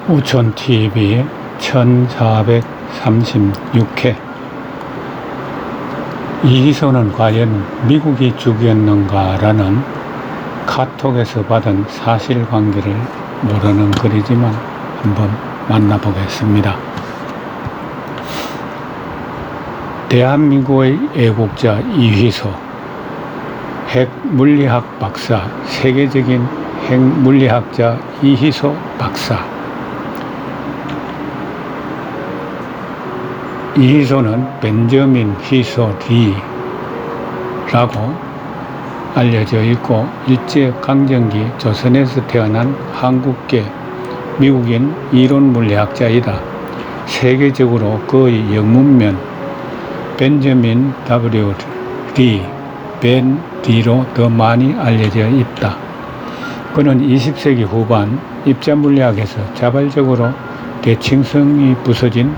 우촌TV 1436회. 이희소는 과연 미국이 죽였는가라는 카톡에서 받은 사실관계를 모르는 글이지만 한번 만나보겠습니다. 대한민국의 애국자 이희소, 핵물리학 박사, 세계적인 핵물리학자 이희소 박사. 이희소는 벤저민 희소 리라고 알려져 있고 일제강점기 조선에서 태어난 한국계 미국인 이론물리학자이다. 세계적으로 그의 영문명 벤저민 W. 리, 벤 D로 더 많이 알려져 있다. 그는 20세기 후반 입자물리학에서 자발적으로 대칭성이 부서진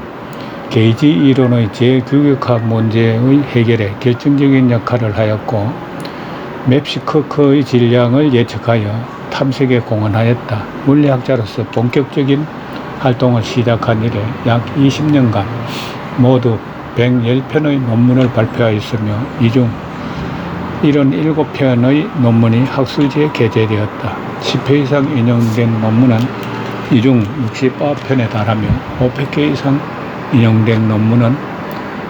게이지 이론의 재규격화 문제의 해결에 결정적인 역할을 하였고 맵시커크의 질량을 예측하여 탐색에 공헌하였다. 물리학자로서 본격적인 활동을 시작한 이래 약 20년간 모두 110편의 논문을 발표하였으며 이 중 77편의 논문이 학술지에 게재되었다. 10회 이상 인용된 논문은 이 중 69편에 달하며 500개 이상 인용된 논문은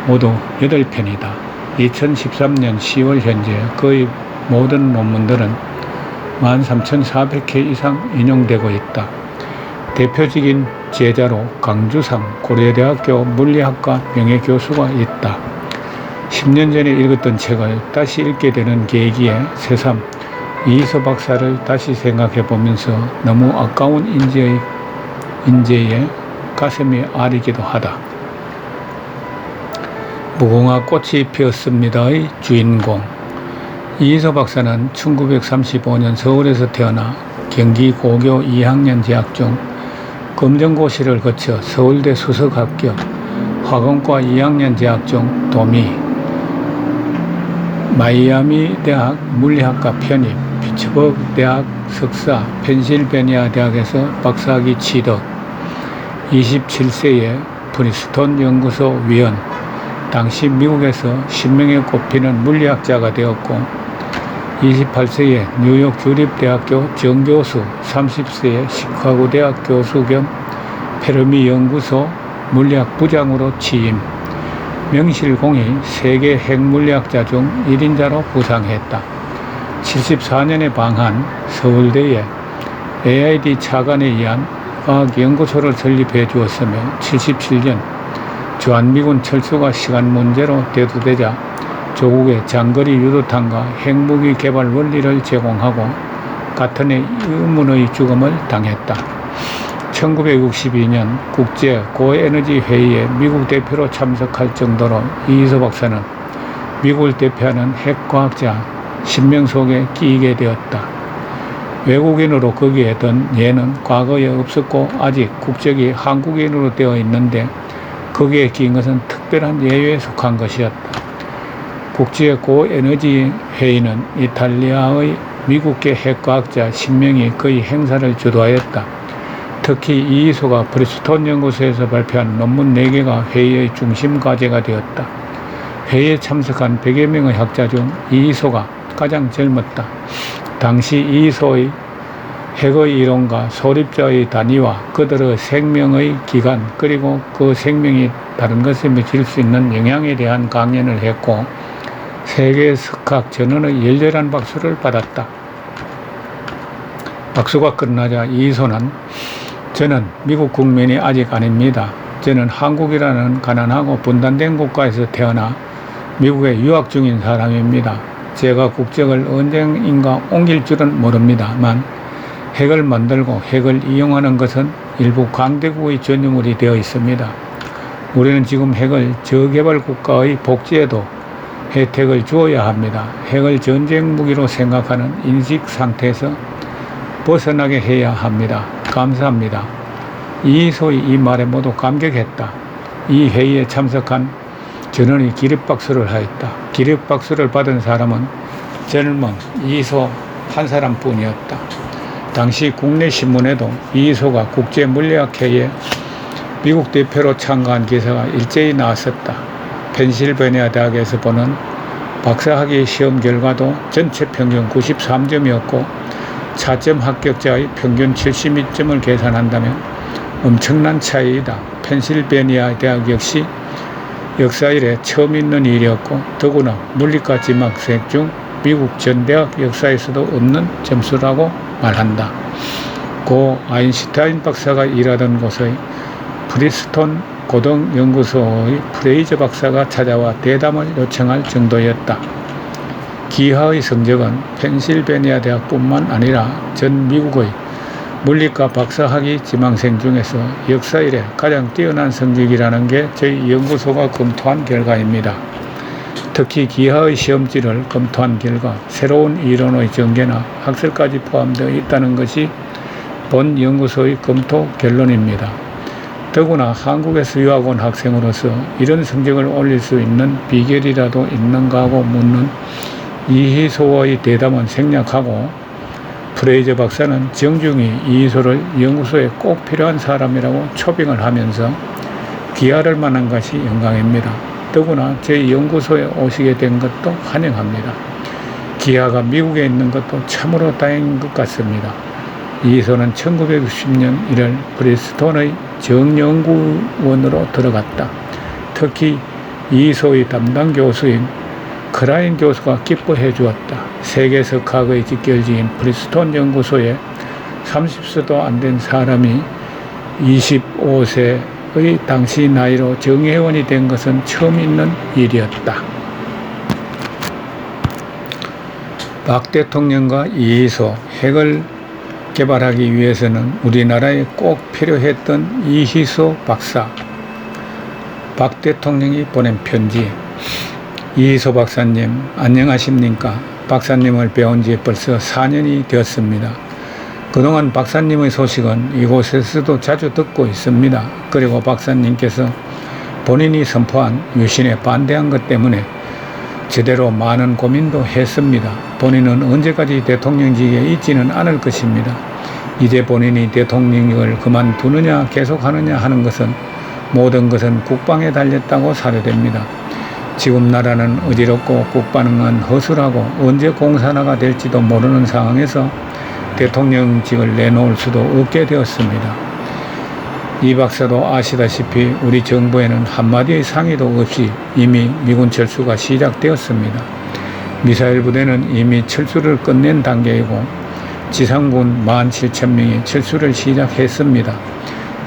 모두 8편이다. 2013년 10월 현재 그의 모든 논문들은 13,400회 이상 인용되고 있다. 대표적인 제자로 강주상 고려대학교 물리학과 명예교수가 있다. 10년 전에 읽었던 책을 다시 읽게 되는 계기에 새삼 이희소 박사를 다시 생각해 보면서 너무 아까운 인재에 가슴이 아리기도 하다. 무궁화 꽃이 피었습니다의 주인공 이희소 박사는 1935년 서울에서 태어나 경기 고교 2학년 재학 중 검정고시를 거쳐 서울대 수석 합격, 화공과 2학년 재학 중 도미, 마이애미 대학 물리학과 편입, 피츠버그 대학 석사, 펜실베니아 대학에서 박사학위 취득, 27세에 프린스턴 연구소 위원, 당시 미국에서 신명에 꼽히는 물리학자가 되었고 28세에 뉴욕 주립대학교 정교수, 30세에 시카고 대학 교수 겸 페르미 연구소 물리학 부장으로 취임, 명실공히 세계 핵물리학자 중 1인자로 부상했다. 74년에 방한 서울대에 AID 차관에 의한 과학연구소를 설립해 주었으며 77년 주한미군 철수가 시간 문제로 대두되자 조국의 장거리 유도탄과 핵무기 개발 원리를 제공하고 같은 해 의문의 죽음을 당했다. 1962년 국제 고에너지 회의에 미국 대표로 참석할 정도로 이희소 박사는 미국을 대표하는 핵과학자 10명 속에 끼이게 되었다. 외국인으로 거기에 든 예는 과거에 없었고 아직 국적이 한국인으로 되어 있는데 거기에 끼인 것은 특별한 예외에 속한 것이었다. 국제 고에너지 회의는 이탈리아의 미국계 핵과학자 10명이 거의 행사를 주도하였다. 특히 이희소가 프린스턴 연구소에서 발표한 논문 4개가 회의의 중심 과제가 되었다. 회의에 참석한 100여 명의 학자 중 이희소가 가장 젊었다. 당시 이희소의 핵의 이론과 소립자의 단위와 그들의 생명의 기간 그리고 그 생명이 다른 것에 미칠 수 있는 영향에 대한 강연을 했고 세계 석학 전원의 열렬한 박수를 받았다. 박수가 끝나자 이희소는 저는 미국 국민이 아직 아닙니다. 저는 한국이라는 가난하고 분단된 국가에서 태어나 미국에 유학 중인 사람입니다. 제가 국적을 언젠가 옮길 줄은 모릅니다만 핵을 만들고 핵을 이용하는 것은 일부 강대국의 전유물이 되어 있습니다. 우리는 지금 핵을 저개발 국가의 복지에도 혜택을 주어야 합니다. 핵을 전쟁 무기로 생각하는 인식 상태에서 벗어나게 해야 합니다. 감사합니다. 이희소의 이 말에 모두 감격했다. 이 회의에 참석한 전원이 기립박수를 하였다. 기립박수를 받은 사람은 젊은 이희소 한 사람뿐이었다. 당시 국내 신문에도 이희소가 국제물리학회에 미국 대표로 참가한 기사가 일제히 나왔었다. 펜실베니아 대학에서 보는 박사학위 시험 결과도 전체 평균 93점이었고 차점 합격자의 평균 72점을 계산한다면 엄청난 차이이다. 펜실베니아 대학 역시 역사 이래 처음 있는 일이었고 더구나 물리과 지망생 중 미국 전 대학 역사에서도 없는 점수라고 말한다. 고 아인슈타인 박사가 일하던 곳의 프리스톤 고등연구소의 프레이저 박사가 찾아와 대담을 요청할 정도였다. 기하의 성적은 펜실베니아 대학뿐만 아니라 전 미국의 물리과 박사학위 지망생 중에서 역사 이래 가장 뛰어난 성적이라는 게 저희 연구소가 검토한 결과입니다. 특히 기하의 시험지를 검토한 결과 새로운 이론의 전개나 학설까지 포함되어 있다는 것이 본 연구소의 검토 결론입니다. 더구나 한국에서 유학 온 학생으로서 이런 성적을 올릴 수 있는 비결이라도 있는가 하고 묻는 이희소의 대담은 생략하고 프레이저 박사는 정중히 이희소를 연구소에 꼭 필요한 사람이라고 초빙을 하면서 기하를 만난 것이 영광입니다. 더구나 제 연구소에 오시게 된 것도 환영합니다. 기하가 미국에 있는 것도 참으로 다행인 것 같습니다. 이희소는 1960년 1월 프리스톤의 정연구원으로 들어갔다. 특히 이희소의 담당 교수인 크라인 교수가 기뻐해 주었다. 세계 석학의 직결지인 프리스톤 연구소에 30세도 안 된 사람이 25세의 당시 나이로 정회원이 된 것은 처음 있는 일이었다. 박 대통령과 이희소 핵을 개발하기 위해서는 우리나라에 꼭 필요했던 이희소 박사. 박 대통령이 보낸 편지. 이희소 박사님, 안녕하십니까? 박사님을 배운 지 벌써 4년이 되었습니다. 그동안 박사님의 소식은 이곳에서도 자주 듣고 있습니다. 그리고 박사님께서 본인이 선포한 유신에 반대한 것 때문에 제대로 많은 고민도 했습니다. 본인은 언제까지 대통령직에 있지는 않을 것입니다. 이제 본인이 대통령직을 그만두느냐 계속하느냐 하는 것은 모든 것은 국방에 달렸다고 사료됩니다. 지금 나라는 어지럽고 국방은 허술하고 언제 공산화가 될지도 모르는 상황에서 대통령직을 내놓을 수도 없게 되었습니다. 이 박사도 아시다시피 우리 정부에는 한마디의 상의도 없이 이미 미군 철수가 시작되었습니다. 미사일 부대는 이미 철수를 끝낸 단계이고 지상군 17,000명이 철수를 시작했습니다.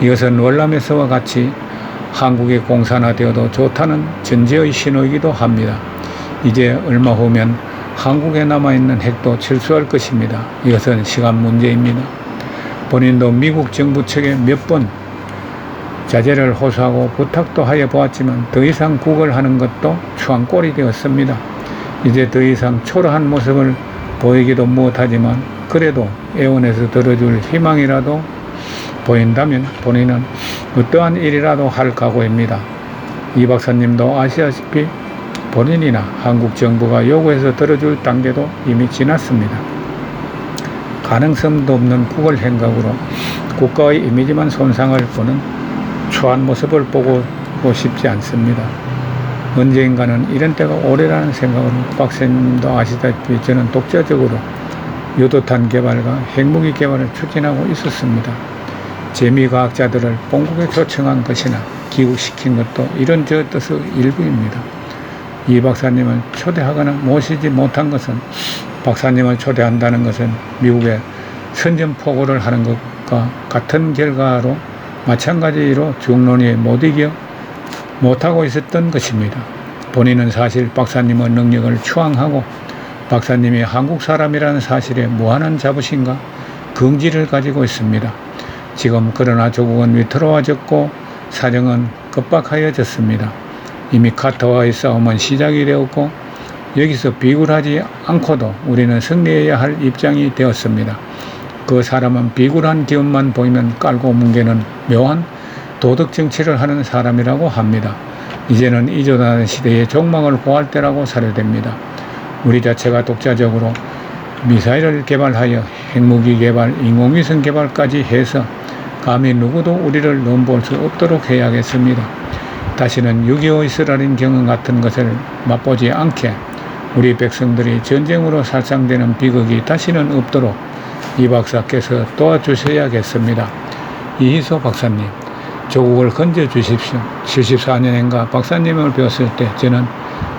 이것은 월남에서와 같이 한국이 공산화되어도 좋다는 전제의 신호이기도 합니다. 이제 얼마 후면 한국에 남아있는 핵도 철수할 것입니다. 이것은 시간 문제입니다. 본인도 미국 정부 측에 몇 번 자제를 호소하고 부탁도 하여 보았지만 더 이상 구걸하는 것도 추한 꼴이 되었습니다. 이제 더 이상 초라한 모습을 보이기도 못하지만 그래도 애원해서 들어줄 희망이라도 보인다면 본인은 어떠한 일이라도 할 각오입니다. 이 박사님도 아시다시피 본인이나 한국 정부가 요구해서 들어줄 단계도 이미 지났습니다. 가능성도 없는 구걸 행각으로 국가의 이미지만 손상을 보는 추한 모습을 보고 싶지 않습니다. 언젠가는 이런 때가 오래라는 생각으로 박사님도 아시다시피 저는 독자적으로 유도탄 개발과 핵무기 개발을 추진하고 있었습니다. 재미과학자들을 본국에 초청한 것이나 기국시킨 것도 이런 저 뜻의 일부입니다. 이 박사님을 초대하거나 모시지 못한 것은 박사님을 초대한다는 것은 미국에 선전포고를 하는 것과 같은 결과로 마찬가지로 중론위에 못 이겨 못하고 있었던 것입니다. 본인은 사실 박사님의 능력을 추앙하고 박사님이 한국 사람이라는 사실에 무한한 자부심과 긍지를 가지고 있습니다. 지금 그러나 조국은 위태로워졌고 사정은 급박하여졌습니다. 이미 카터와의 싸움은 시작이 되었고 여기서 비굴하지 않고도 우리는 승리해야 할 입장이 되었습니다. 그 사람은 비굴한 기운만 보이면 깔고 뭉개는 묘한 도덕 정치를 하는 사람이라고 합니다. 이제는 이조다는 시대의 종망을 고할 때라고 사료됩니다. 우리 자체가 독자적으로 미사일을 개발하여 핵무기 개발, 인공위성 개발까지 해서 감히 누구도 우리를 넘볼 수 없도록 해야겠습니다. 다시는 6.25 이스라엘 경험 같은 것을 맛보지 않게 우리 백성들이 전쟁으로 살상되는 비극이 다시는 없도록 이 박사께서 도와주셔야겠습니다. 이희소 박사님, 조국을 건져주십시오. 74년인가 박사님을 뵈었을 때 저는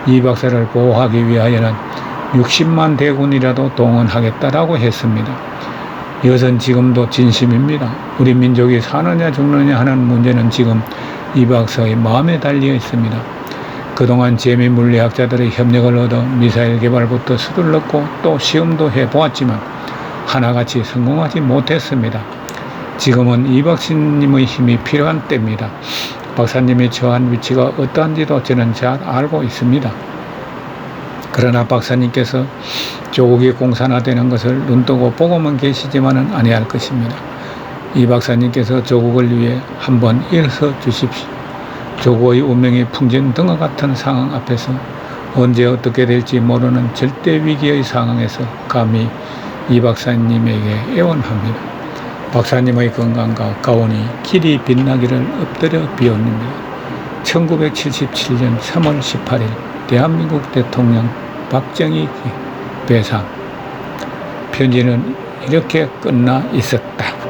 이 박사를 보호하기 위하여는 60만 대군이라도 동원하겠다라고 했습니다. 이것은 지금도 진심입니다. 우리 민족이 사느냐 죽느냐 하는 문제는 지금 이 박사의 마음에 달려 있습니다. 그동안 재미물리학자들의 협력을 얻어 미사일 개발부터 서둘렀고 또 시험도 해보았지만 하나같이 성공하지 못했습니다. 지금은 이 박사님의 힘이 필요한 때입니다. 박사님이 처한 위치가 어떠한지도 저는 잘 알고 있습니다. 그러나 박사님께서 조국이 공산화되는 것을 눈뜨고 보고만 계시지만은 아니할 것입니다. 이 박사님께서 조국을 위해 한번 일서 주십시오. 조국의 운명이 풍전 등과 같은 상황 앞에서 언제 어떻게 될지 모르는 절대 위기의 상황에서 감히 이 박사님에게 애원합니다. 박사님의 건강과 가온이 길이 빛나기를 엎드려 비옵니다. 1977년 3월 18일 대한민국 대통령 박정희 배상. 편지는 이렇게 끝나 있었다.